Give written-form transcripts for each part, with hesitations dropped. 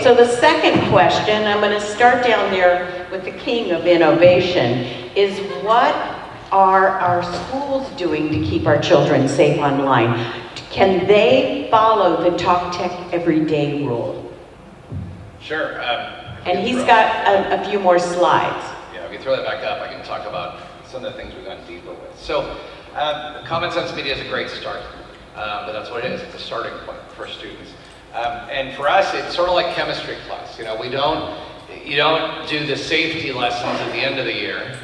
Okay, so the second question, I'm going to start down there with the king of innovation, is what are our schools doing to keep our children safe online? Can they follow the Talk Tech Everyday rule? Sure. And he's got a few more slides. Yeah, if you throw that back up, I can talk about some of the things we've gone deeper with. So, Common Sense Media is a great start, but that's what it is. It's a starting point for students. And for us, it's sort of like chemistry class. You know, you don't do the safety lessons at the end of the year.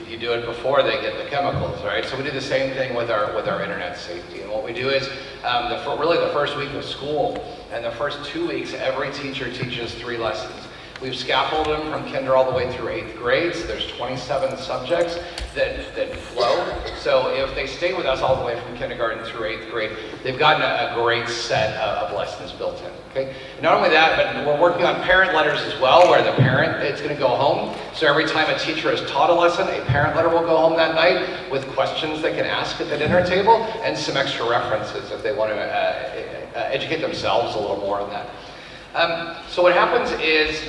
You do it before they get the chemicals, right? So we do the same thing with our internet safety. And what we do is, really the first week of school and the first 2 weeks, every teacher teaches 3 lessons. We've scaffolded them from kinder all the way through 8th grade, so there's 27 subjects that flow. So if they stay with us all the way from kindergarten through 8th grade, they've gotten a great set of lessons built in, okay? Not only that, but we're working on parent letters as well, where the parent is gonna go home. So every time a teacher has taught a lesson, a parent letter will go home that night with questions they can ask at the dinner table and some extra references if they want to educate themselves a little more on that. So what happens is,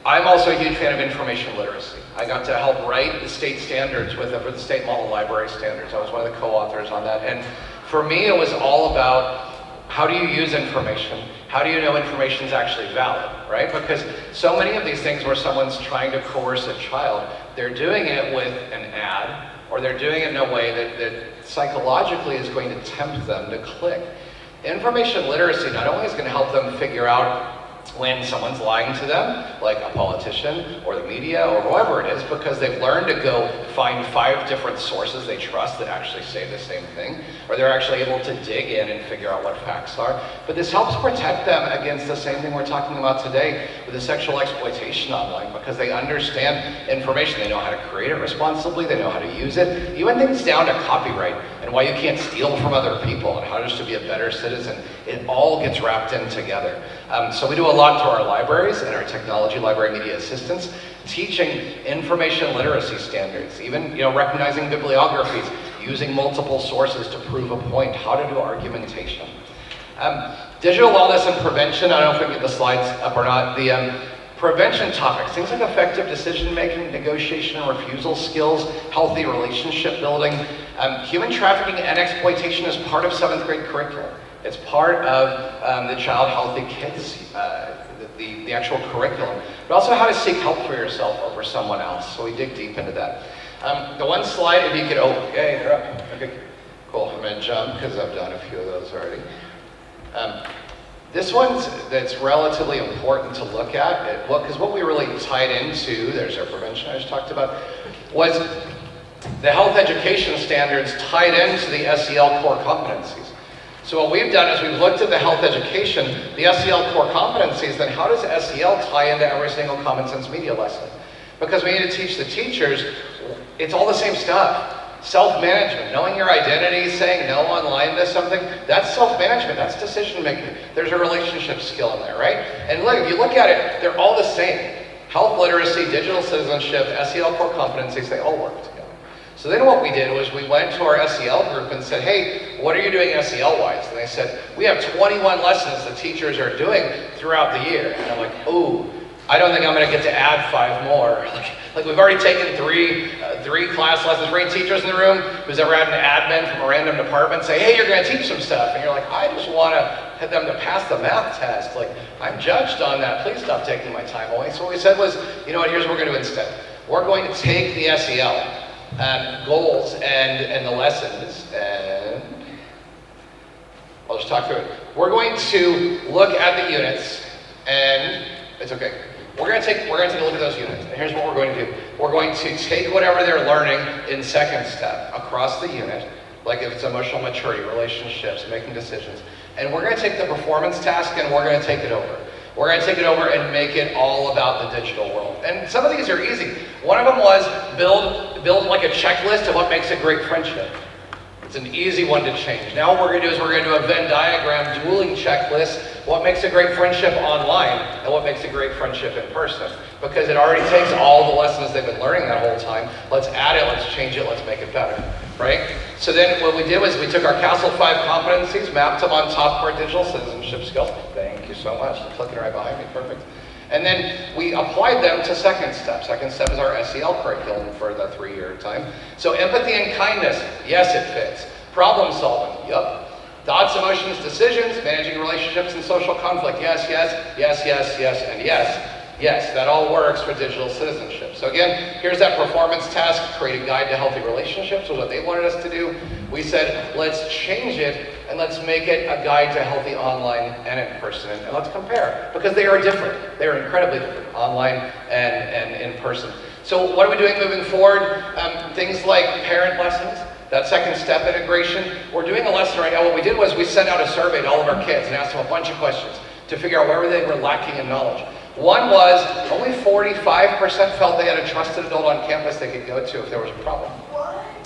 I'm also a huge fan of information literacy. I got to help write the state standards for the state model library standards. I was one of the co-authors on that. And for me, it was all about how do you use information? How do you know information is actually valid, right? Because so many of these things where someone's trying to coerce a child, they're doing it with an ad, or they're doing it in a way that psychologically is going to tempt them to click. Information literacy not only is going to help them figure out when someone's lying to them, like a politician or the media or whoever it is, because they've learned to go find 5 different sources they trust that actually say the same thing, or they're actually able to dig in and figure out what facts are. But this helps protect them against the same thing we're talking about today with the sexual exploitation online, because they understand information. They know how to create it responsibly, they know how to use it, even things down to copyright and why you can't steal from other people and how just to be a better citizen. It all gets wrapped in together. So we do a lot to our libraries and our technology library media assistants, teaching information literacy standards, even recognizing bibliographies, using multiple sources to prove a point, how to do argumentation. Digital wellness and prevention, I don't know if we can get the slides up or not. The prevention topics, things like effective decision-making, negotiation and refusal skills, healthy relationship building. Human trafficking and exploitation is part of 7th grade curriculum. It's part of the Child Healthy Kids, the actual curriculum, but also how to seek help for yourself or for someone else. So we dig deep into that. The one slide, if you could, okay, you're up. Okay, cool. I'm gonna jump because I've done a few of those already. This one's that's relatively important to look at, because what we really tied into, there's our prevention I just talked about, was the health education standards tied into the SEL core competencies. So what we've done is we've looked at the health education, the SEL core competencies, then how does SEL tie into every single Common Sense Media lesson? Because we need to teach the teachers, it's all the same stuff. Self-management, knowing your identity, saying no online to something, that's self-management, that's decision-making. There's a relationship skill in there, right? And look, if you look at it, they're all the same. Health literacy, digital citizenship, SEL core competencies, they all work together. So then what we did was we went to our SEL group and said, hey, what are you doing SEL-wise? And they said, we have 21 lessons the teachers are doing throughout the year. And I'm like, oh, I don't think I'm gonna get to add 5 more. Like we've already taken three class lessons. Bring teachers in the room who's ever had an admin from a random department say, hey, you're gonna teach some stuff. And you're like, I just wanna get them to pass the math test. Like, I'm judged on that. Please stop taking my time away. So what we said was, you know what, here's what we're gonna do instead. We're going to take the SEL goals and the lessons, and I'll just talk through it. We're going to look at the units, and it's okay. We're going to take a look at those units, and here's what we're going to do. We're going to take whatever they're learning in 2nd step across the unit, like if it's emotional maturity, relationships, making decisions, and we're going to take the performance task and we're going to take it over. We're going to take it over and make it all about the digital world. And some of these are easy. One of them was build like a checklist of what makes a great friendship. It's an easy one to change. Now what we're going to do is we're going to do a Venn diagram dueling checklist, what makes a great friendship online and what makes a great friendship in person. Because it already takes all the lessons they've been learning that whole time. Let's add it, let's change it, let's make it better. right? So then what we did was we took our Castle 5 competencies, mapped them on top of our digital citizenship skills. Thank you so much. They're clicking right behind me, perfect. And then we applied them to second step. Second step is our SEL curriculum for the 3-year time. So empathy and kindness, yes, it fits. Problem solving, yup. Thoughts, emotions, decisions, managing relationships and social conflict, yes, yes, yes, yes, yes, and yes. Yes, that all works for digital citizenship. So again, here's that performance task, create a guide to healthy relationships, was what they wanted us to do. We said, let's change it and let's make it a guide to healthy online and in person. And let's compare, because they are different. They are incredibly different, online and in person. So what are we doing moving forward? Things like parent lessons. That second step integration. We're doing a lesson right now. What we did was we sent out a survey to all of our kids and asked them a bunch of questions to figure out where they were lacking in knowledge. One was, only 45% felt they had a trusted adult on campus they could go to if there was a problem.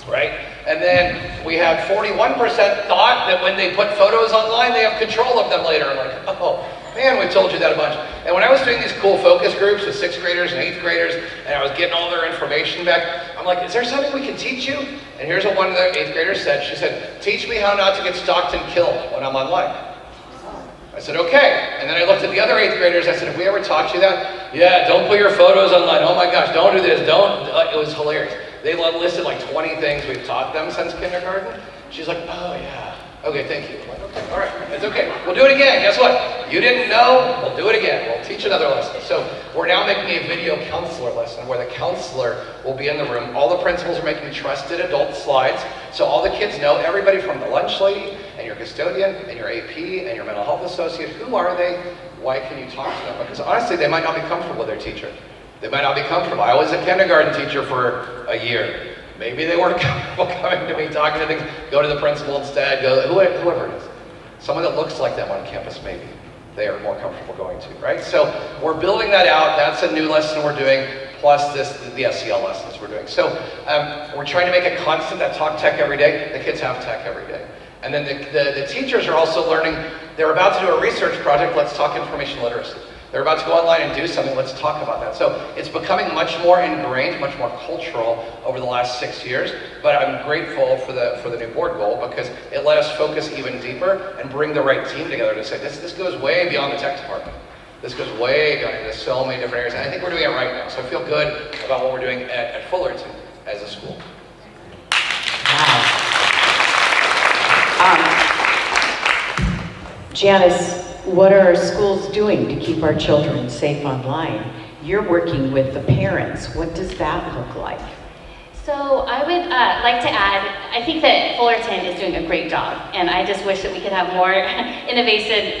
Right? And then we had 41% thought that when they put photos online, they have control of them later. I'm like, oh, man, we told you that a bunch. And when I was doing these cool focus groups with 6th graders and 8th graders, and I was getting all their information back, I'm like, is there something we can teach you? And here's what one of the 8th graders said. She said, teach me how not to get stalked and killed when I'm online. I said, okay. And then I looked at the other 8th graders. I said, have we ever taught you that? Yeah, don't put your photos online. Oh my gosh, don't do this. Don't. It was hilarious. They listed like 20 things we've taught them since kindergarten. She's like, oh yeah. Okay, thank you. I'm like, okay, all right, it's okay. We'll do it again. Guess what? You didn't know, we'll do it again. We'll teach another lesson. So we're now making a video counselor lesson where the counselor will be in the room. All the principals are making trusted adult slides. So all the kids know, everybody from the lunch lady and your custodian and your AP and your mental health associate, who are they? Why can you talk to them? Because honestly, they might not be comfortable with their teacher. They might not be comfortable. I was a kindergarten teacher for a year. Maybe they weren't comfortable coming to me, talking to things. Go to the principal instead, go, whoever it is. Someone that looks like them on campus, maybe. They are more comfortable going to, right? So we're building that out. That's a new lesson we're doing, plus the SEL lessons we're doing. So we're trying to make it constant, that talk tech every day. The kids have tech every day. And then the teachers are also learning. They're about to do a research project, let's talk information literacy. They're about to go online and do something, let's talk about that. So it's becoming much more ingrained, much more cultural over the last 6 years, but I'm grateful for the new board goal because it let us focus even deeper and bring the right team together to say, this goes way beyond the tech department. This goes way beyond into so many different areas, and I think we're doing it right now. So I feel good about what we're doing at Fullerton as a school. Wow. Janice, what are our schools doing to keep our children safe online? You're working with the parents. What does that look like? So I would like to add, I think that Fullerton is doing a great job, and I just wish that we could have more innovation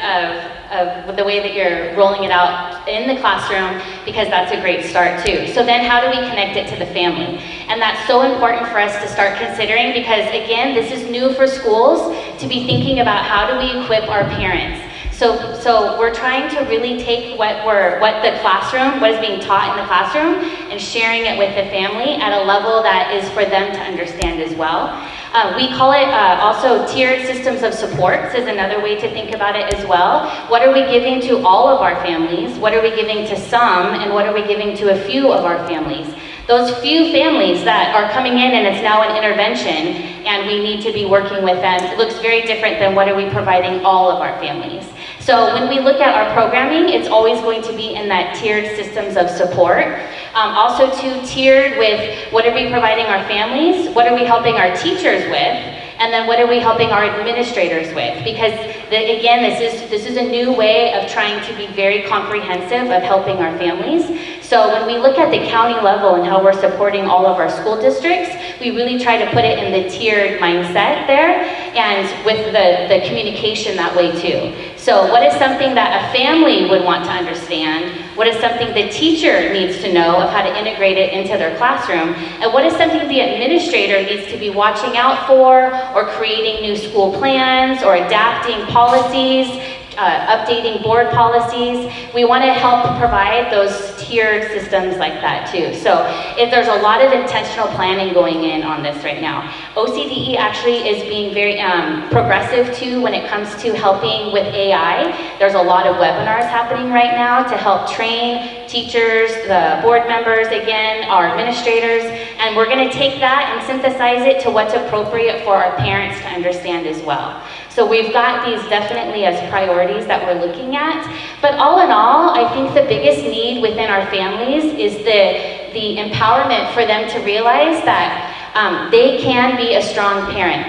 of the way that you're rolling it out in the classroom, because that's a great start too. So then how do we connect it to the family? And that's so important for us to start considering, because again, this is new for schools to be thinking about how do we equip our parents. So we're trying to really take what the classroom, what is being taught in the classroom, and sharing it with the family at a level that is for them to understand as well. We call it also tiered systems of supports is another way to think about it as well. What are we giving to all of our families? What are we giving to some? And what are we giving to a few of our families? Those few families that are coming in and it's now an intervention and we need to be working with them, it looks very different than what are we providing all of our families. So when we look at our programming, it's always going to be in that tiered systems of support. Also tiered with what are we providing our families, what are we helping our teachers with, and then what are we helping our administrators with? Because again, this is a new way of trying to be very comprehensive of helping our families. So when we look at the county level and how we're supporting all of our school districts, we really try to put it in the tiered mindset there, and with the communication that way too. So what is something that a family would want to understand? What is something the teacher needs to know of how to integrate it into their classroom? And what is something the administrator needs to be watching out for, or creating new school plans, or adapting policies, updating board policies? We want to help provide those tiered systems like that too. So there's a lot of intentional planning going in on this right now. OCDE actually is being very progressive too when it comes to helping with AI. There's a lot of webinars happening right now to help train teachers, the board members, again, our administrators, and we're going to take that and synthesize it to what's appropriate for our parents to understand as well. So we've got these definitely as priorities that we're looking at, but all in all, I think the biggest need within our families is the empowerment for them to realize that they can be a strong parent,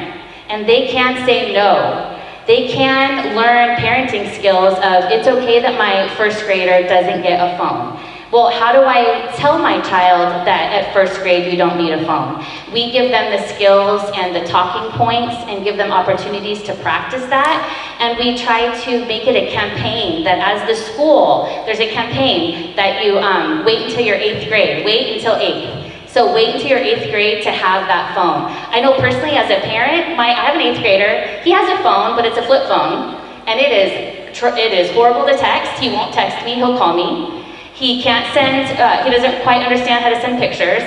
and they can say no. They can learn parenting skills of, it's okay that my first grader doesn't get a phone. Well, how do I tell my child that at first grade you don't need a phone? We give them the skills and the talking points and give them opportunities to practice that. And we try to make it a campaign that as the school, there's a campaign that you wait until your 8th grade, wait until 8th. So wait until your 8th grade to have that phone. I know personally as a parent, I have an 8th grader, he has a phone, but it's a flip phone. And it is horrible to text. He won't text me, he'll call me. He can't send, he doesn't quite understand how to send pictures.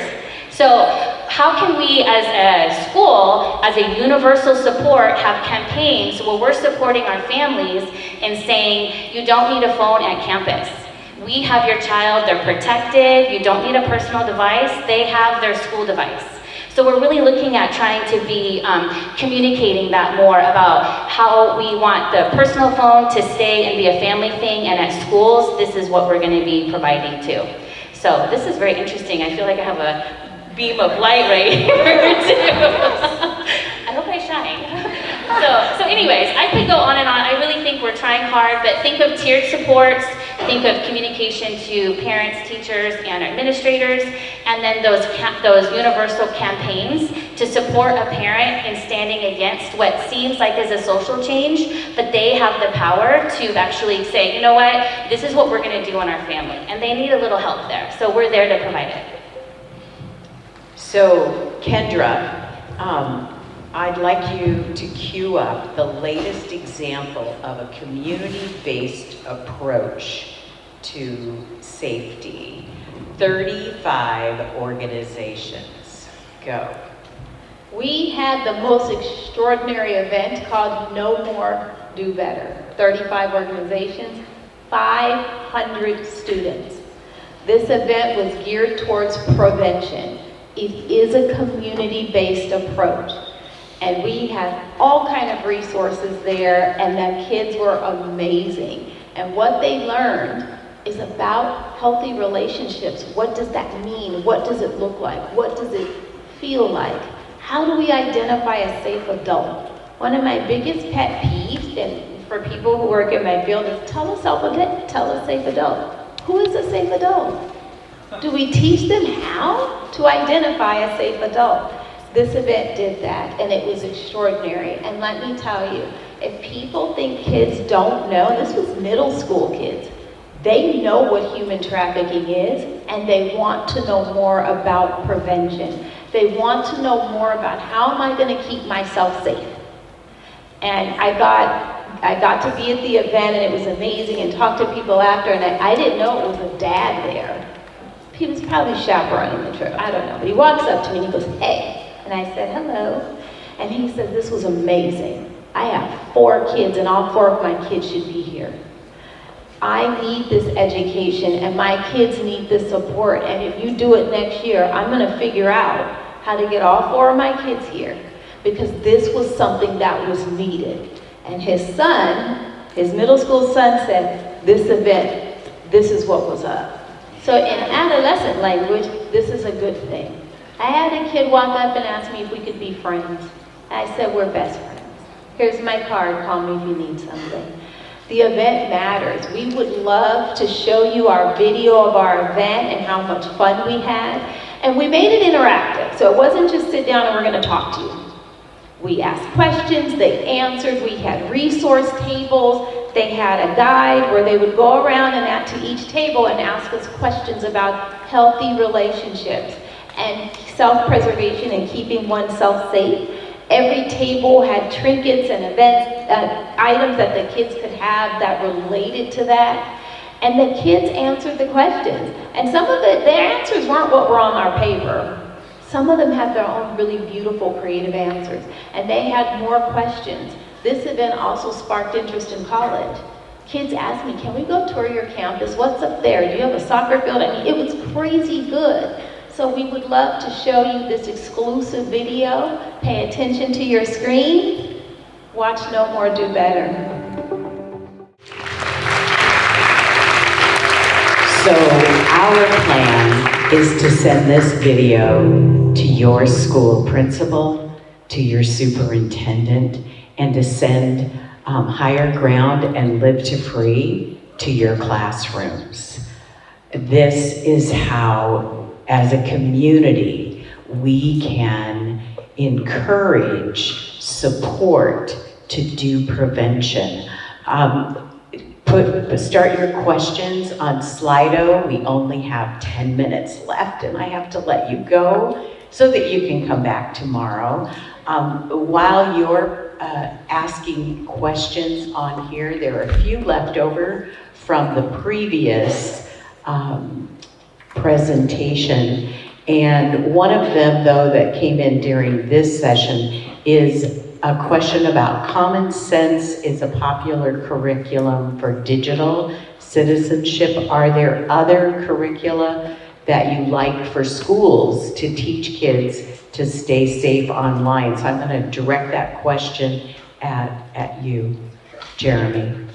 So how can we as a school, as a universal support, have campaigns where we're supporting our families and saying, you don't need a phone at campus. We have your child, they're protected, you don't need a personal device, they have their school device. So we're really looking at trying to be communicating that more about how we want the personal phone to stay and be a family thing, and at schools, this is what we're going to be providing too. So this is very interesting. I feel like I have a beam of light right here too. I hope I shine. So anyways, I could go on and on. I really think we're trying hard, but think of tiered supports, think of communication to parents, teachers, and administrators, and then those universal campaigns to support a parent in standing against what seems like is a social change, but they have the power to actually say, you know what, this is what we're going to do in our family, and they need a little help there, so we're there to provide it. So, Kendra, I'd like you to cue up the latest example of a community-based approach to safety. 35 organizations. Go. We had the most extraordinary event called No More, Do Better. 35 organizations, 500 students. This event was geared towards prevention. It is a community-based approach. And we had all kind of resources there, and the kids were amazing. And what they learned is about healthy relationships. What does that mean? What does it look like? What does it feel like? How do we identify a safe adult? One of my biggest pet peeves, and for people who work in my field, is tell a safe adult. Who is a safe adult? Do we teach them how to identify a safe adult? This event did that, and it was extraordinary. And let me tell you, if people think kids don't know, this was middle school kids. They know what human trafficking is, and they want to know more about prevention. They want to know more about how am I going to keep myself safe. And I got to be at the event, and it was amazing, and talk to people after, and I didn't know it was a dad there. He was probably chaperoning the trip, I don't know. But he walks up to me and he goes, hey. And I said, hello. And he said, this was amazing. I have 4 kids, and all 4 of my kids should be here. I need this education, and my kids need this support. And if you do it next year, I'm going to figure out how to get all 4 of my kids here, because this was something that was needed. And his son, his middle school son, said, this event, this is what was up. So in adolescent language, this is a good thing. I had a kid walk up and ask me if we could be friends. I said, we're best friends. Here's my card, call me if you need something. The event matters. We would love to show you our video of our event and how much fun we had. And we made it interactive, so it wasn't just sit down and we're going to talk to you. We asked questions, they answered, we had resource tables, they had a guide where they would go around and to each table and ask us questions about healthy relationships and self-preservation and keeping oneself safe. Every table had trinkets and events, items that the kids could have that related to that. And the kids answered the questions. And some of their answers weren't what were on our paper. Some of them had their own really beautiful creative answers. And they had more questions. This event also sparked interest in college. Kids asked me, can we go tour your campus? What's up there? Do you have a soccer field? I mean, it was crazy good. So we would love to show you this exclusive video. Pay attention to your screen. Watch No More, Do Better. So our plan is to send this video to your school principal, to your superintendent, and to send Higher Ground and Live to Free to your classrooms. This is how, as a community, we can encourage support to do prevention. Start your questions on Slido. We only have 10 minutes left, and I have to let you go so that you can come back tomorrow. While you're asking questions on here, there are a few left over from the previous presentation. And one of them, though, that came in during this session is a question about common sense is a popular curriculum for digital citizenship. Are there other curricula that you like for schools to teach kids to stay safe online? So I'm going to direct that question at you, Jeremy.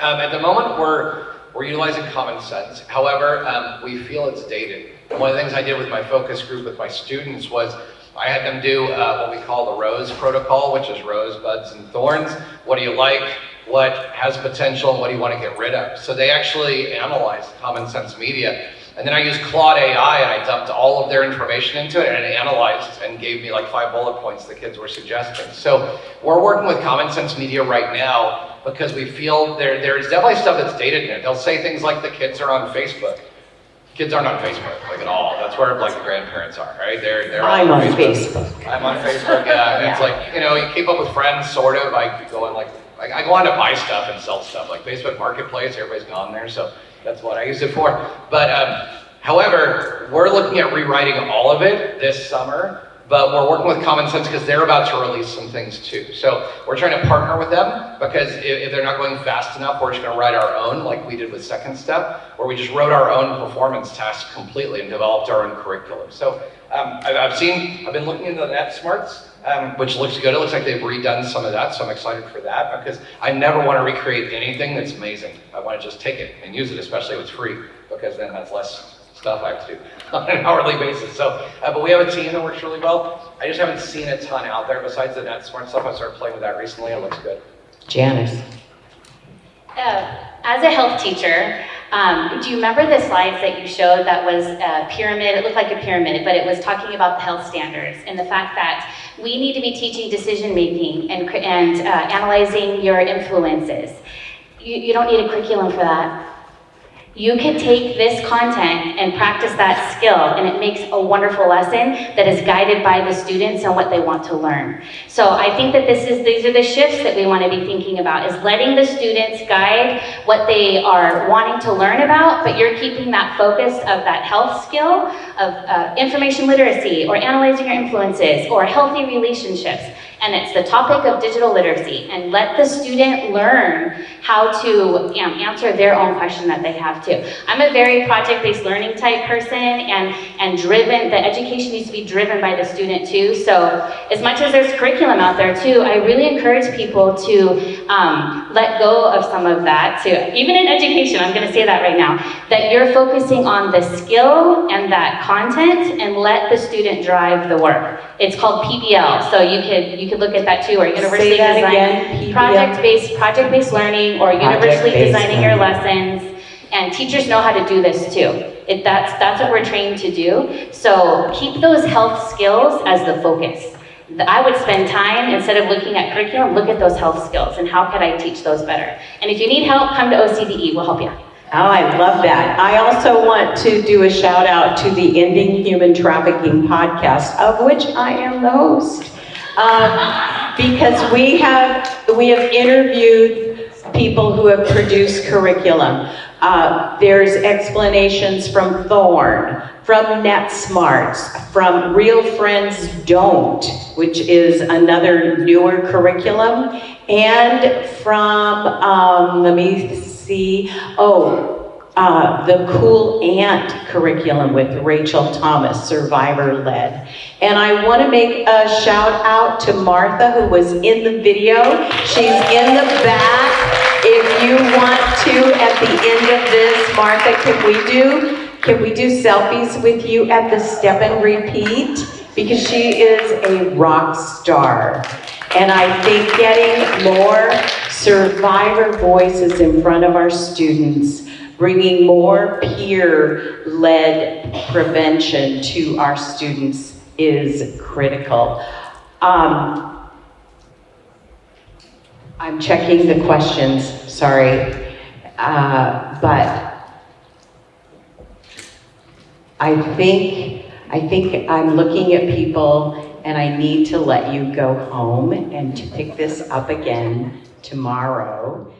At the moment, we're utilizing common sense. However, we feel it's dated. One of the things I did with my focus group with my students was I had them do what we call the ROSE protocol, which is rose, buds, and thorns. What do you like? What has potential? And what do you want to get rid of? So they actually analyzed common sense media. And then I used Claude AI and I dumped all of their information into it and it analyzed and gave me like 5 bullet points the kids were suggesting. So we're working with common sense media right now because we feel there's definitely stuff that's dated in it. They'll say things like the kids are on Facebook. Kids aren't on Facebook, like at all. That's where like the grandparents are, right? They're I'm on Facebook. I'm on Facebook, yeah. And it's like, you know, you keep up with friends, sort of. I go on I go on to buy stuff and sell stuff, like Facebook Marketplace, everybody's gone there, so that's what I use it for. But however, we're looking at rewriting all of it this summer, but we're working with Common Sense because they're about to release some things too. So we're trying to partner with them because if they're not going fast enough, we're just going to write our own, like we did with Second Step, where we just wrote our own performance task completely and developed our own curriculum. So I've been looking into the NetSmarts, which looks good. It looks like they've redone some of that, so I'm excited for that because I never want to recreate anything that's amazing. I want to just take it and use it, especially if it's free, because then that's less stuff I have to do on an hourly basis. So, but we have a team that works really well. I just haven't seen a ton out there besides the NetSmart stuff. I started playing with that recently and it looks good. Janice. As a health teacher, do you remember the slides that you showed that was a pyramid? It looked like a pyramid, but it was talking about the health standards and the fact that we need to be teaching decision making and analyzing your influences. You don't need a curriculum for that. You can take this content and practice that skill, and it makes a wonderful lesson that is guided by the students and what they want to learn. So I think that these are the shifts that we want to be thinking about, is letting the students guide what they are wanting to learn about, but you're keeping that focus of that health skill, of information literacy, or analyzing your influences, or healthy relationships. And it's the topic of digital literacy, and let the student learn how to answer their own question that they have too. I'm a very project-based learning type person and driven. The education needs to be driven by the student too. So as much as there's curriculum out there too, I really encourage people to let go of some of that too. Even in education, I'm gonna say that right now, that you're focusing on the skill and that content and let the student drive the work. It's called PBL, so you could look at that too, or university Say that design, again, project-based learning, or universally Project-based designing your learning. lessons. And teachers know how to do this too. That's what we're trained to do. So keep those health skills as the focus. I would spend time, instead of looking at curriculum, look at those health skills and how could I teach those better. And if you need help, come to OCDE, we'll help you. Oh, I love that. I also want to do a shout out to the Ending Human Trafficking podcast, of which I am the host. Because we have interviewed people who have produced curriculum. There's explanations from Thorn, from NetSmarts, from Real Friends Don't, which is another newer curriculum, and from, let me see, the Cool Ant curriculum with Rachel Thomas, survivor-led. And I want to make a shout out to Martha, who was in the video. She's in the back. If you want to, at the end of this, Martha, can we do selfies with you at the step and repeat? Because she is a rock star. And I think getting more survivor voices in front of our students, bringing more peer-led prevention to our students is critical. I'm checking the questions, sorry, but I think I'm looking at people and I need to let you go home and to pick this up again tomorrow.